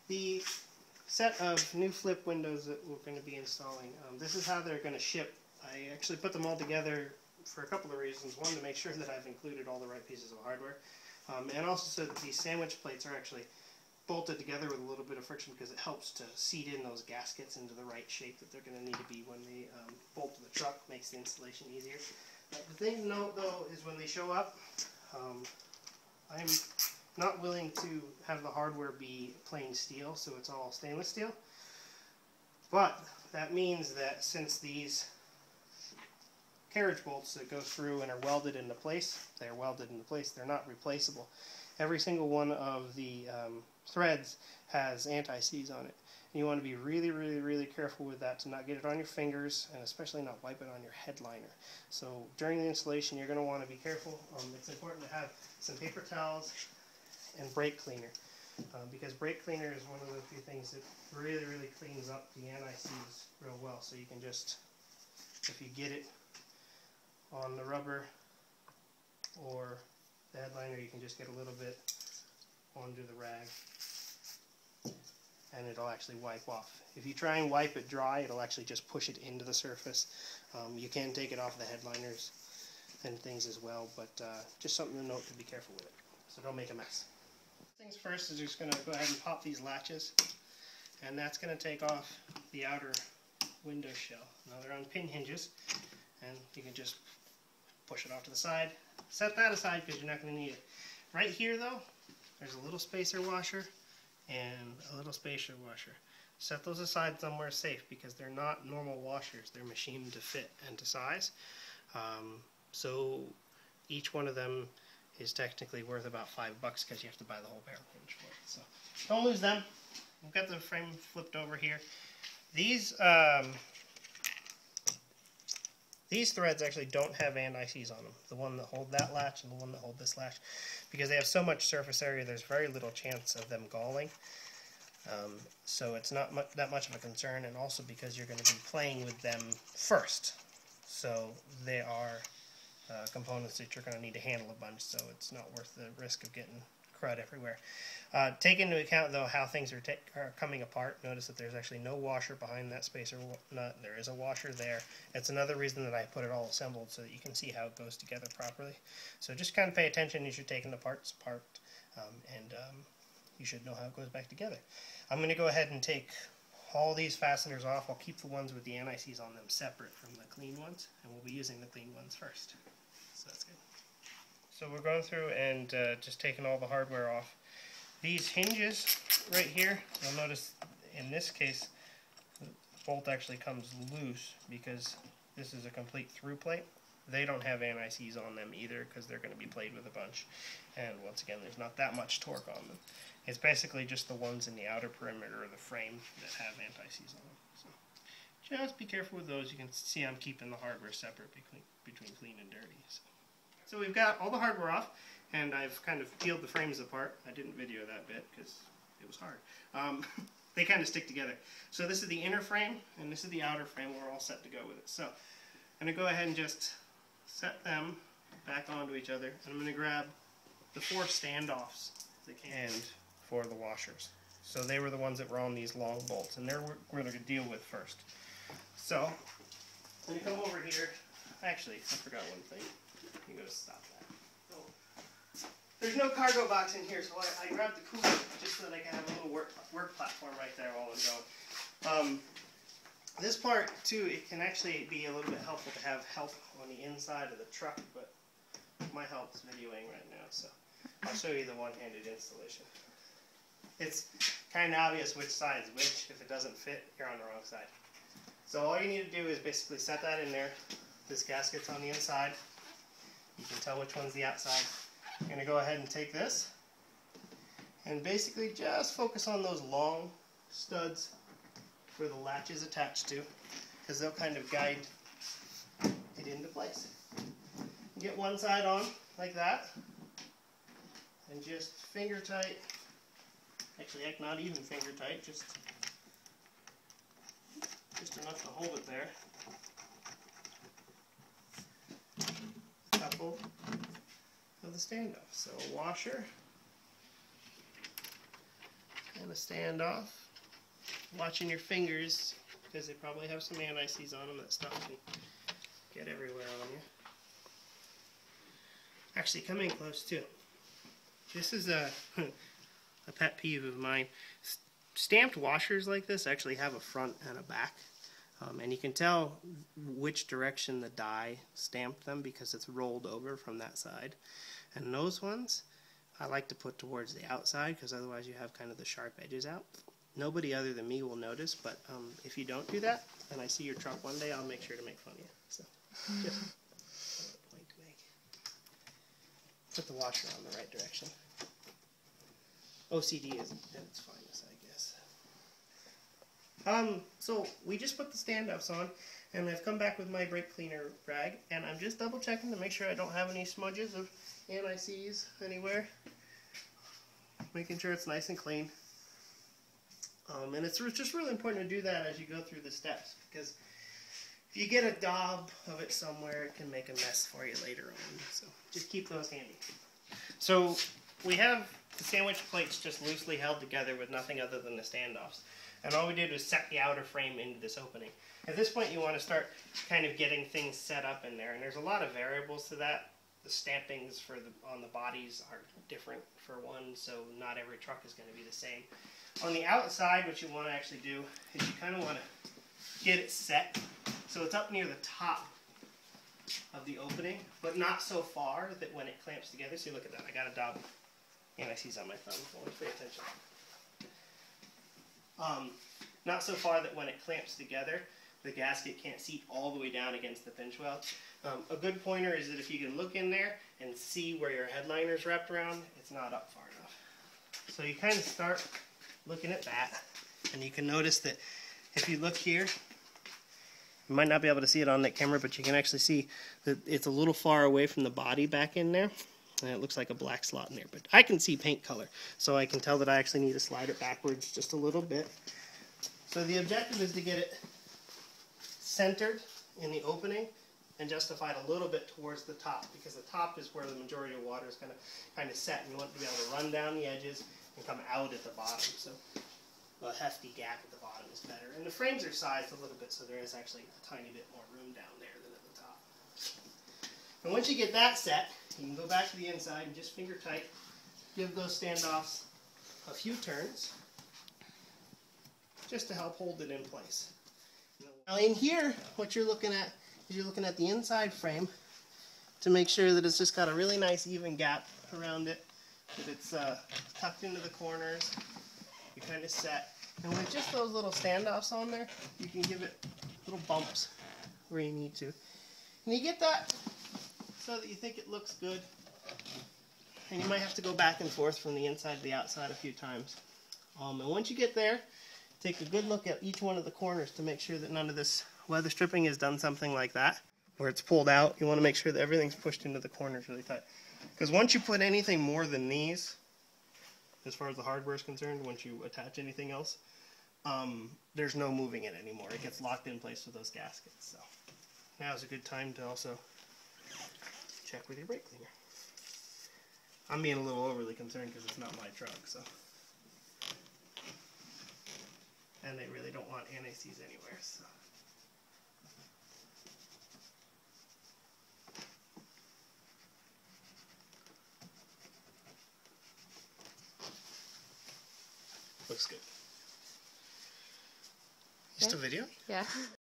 The set of new flip windows that we're going to be installing, this is how they're going to ship. I actually put them all together for a couple of reasons. One, to make sure that I've included all the right pieces of hardware, and also so that these sandwich plates are actually bolted together with a little bit of friction, because it helps to seat in those gaskets into the right shape that they're going to need to be when they bolt to the truck. Makes the installation easier. The thing to note, though, is when they show up, I'm not willing to have the hardware be plain steel, so it's all stainless steel. But that means that since these carriage bolts that go through and are welded into place, they're welded into place, they're not replaceable. Every single one of the threads has anti-seize on it. And you want to be really careful with that, to not get it on your fingers, and especially not wipe it on your headliner. So during the installation, you're going to want to be careful. It's important to have some paper towels and brake cleaner, because brake cleaner is one of the few things that really cleans up the anti-seize real well. So you can just, if you get it on the rubber or the headliner, you can just get a little bit onto the rag and it'll actually wipe off. If you try and wipe it dry, it'll actually just push it into the surface. You can take it off the headliners and things as well, but just something to note, to be careful with it, so don't make a mess. Things first is just going to go ahead and pop these latches, and that's going to take off the outer window shell. Now they're on pin hinges, and you can just push it off to the side. Set that aside because you're not going to need it. Right here, though, there's a little spacer washer and a little spacer washer. Set those aside somewhere safe, because they're not normal washers. They're machined to fit and to size. So each one of them is technically worth about $5 because you have to buy the whole barrel hinge for it. So don't lose them. We've got the frame flipped over here. These threads actually don't have anti-seize on them. The one that hold that latch and the one that hold this latch, because they have so much surface area, there's very little chance of them galling. So it's not that much of a concern, and also because you're going to be playing with them first. So they are components that you're going to need to handle a bunch, so it's not worth the risk of getting crud everywhere. Take into account, though, how things are coming apart. Notice that there's actually no washer behind that spacer nut. There is a washer there. It's another reason that I put it all assembled, so that you can see how it goes together properly. So just kind of pay attention as you're taking the parts apart, and you should know how it goes back together. I'm going to go ahead and take all these fasteners off. I'll keep the ones with the anti-seize on them separate from the clean ones, and we'll be using the clean ones first. So that's good. So we're going through and just taking all the hardware off. These hinges right here, you'll notice in this case the bolt actually comes loose because this is a complete through plate. They don't have anti-seize on them either because they're going to be played with a bunch. And once again, there's not that much torque on them. It's basically just the ones in the outer perimeter of the frame that have anti-seize on them. So just be careful with those. You can see I'm keeping the hardware separate between clean and dirty. So we've got all the hardware off, and I've kind of peeled the frames apart. I didn't video that bit because it was hard. They kind of stick together. So this is the inner frame, and this is the outer frame. We're all set to go with it. So I'm going to go ahead and just set them back onto each other, and I'm going to grab the 4 standoffs and 4 of the washers. So they were the ones that were on these long bolts, and they're what we're going to deal with first. So I'm going to come over here. Actually, I forgot one thing. I'm going to stop that. So, there's no cargo box in here, so I grabbed the cooler just so that I can have a little work platform right there while I'm going. This part, too, it can actually be a little bit helpful to have help on the inside of the truck, but my help's videoing right now, so I'll show you the one-handed installation. It's kind of obvious which side is which. If it doesn't fit, you're on the wrong side. So all you need to do is basically set that in there. This gasket's on the inside. You can tell which one's the outside. I'm going to go ahead and take this and basically just focus on those long studs where the latch is attached to, because they'll kind of guide it into place. Get one side on like that, and just finger tight, actually not even finger tight, just enough to hold it there. A couple of the standoffs. So a washer and a standoff. Watching your fingers, because they probably have some anti-seize on them that stuff can get everywhere on you. Actually, come in close too. This is a pet peeve of mine. Stamped washers like this actually have a front and a back. And you can tell which direction the die stamped them because it's rolled over from that side. And those ones I like to put towards the outside because otherwise you have kind of the sharp edges out. Nobody other than me will notice, but if you don't do that and I see your truck one day, I'll make sure to make fun of you. So just a point to make. Put the washer on the right direction. OCD is at its finest, I guess. So we just put the standoffs on, and I've come back with my brake cleaner rag, and I'm just double checking to make sure I don't have any smudges of anti-seize anywhere. Making sure it's nice and clean. And it's just really important to do that as you go through the steps, because if you get a daub of it somewhere, it can make a mess for you later on. So just keep those handy. So we have the sandwich plates just loosely held together with nothing other than the standoffs. And all we did was set the outer frame into this opening. At this point you want to start kind of getting things set up in there. And there's a lot of variables to that. The stampings on the bodies are different for one, so not every truck is going to be the same. On the outside, what you want to actually do is you kind of want to get it set so it's up near the top of the opening, but not so far that when it clamps together, see, look at that, I got a dab anti-seize on my thumb, so I want to pay attention. Not so far that when it clamps together, the gasket can't seat all the way down against the pinch weld. A good pointer is that if you can look in there and see where your headliner's wrapped around, it's not up far enough. So you kind of start looking at that, and you can notice that if you look here, you might not be able to see it on that camera, but you can actually see that it's a little far away from the body back in there, and it looks like a black slot in there. But I can see paint color, so I can tell that I actually need to slide it backwards just a little bit. So the objective is to get it centered in the opening and justified a little bit towards the top, because the top is where the majority of water is going to kind of set, and you want it to be able to run down the edges and come out at the bottom. So a hefty gap at the bottom is better. And the frames are sized a little bit, so there is actually a tiny bit more room down there than at the top. And once you get that set, you can go back to the inside and just finger tight, give those standoffs a few turns just to help hold it in place. Now in here, what you're looking at is you're looking at the inside frame to make sure that it's just got a really nice even gap around it, that it's tucked into the corners, you're kind of set. And with just those little standoffs on there, you can give it little bumps where you need to. And you get that so that you think it looks good. And you might have to go back and forth from the inside to the outside a few times. And once you get there, take a good look at each one of the corners to make sure that none of this weather stripping has done something like that, where it's pulled out. You want to make sure that everything's pushed into the corners really tight. Because once you put anything more than these, as far as the hardware is concerned, once you attach anything else, there's no moving it anymore. It gets locked in place with those gaskets. So now is a good time to also check with your brake cleaner. I'm being a little overly concerned because it's not my truck, so. And they really don't want anti-seize anywhere, so. Looks good. You still video? Yeah.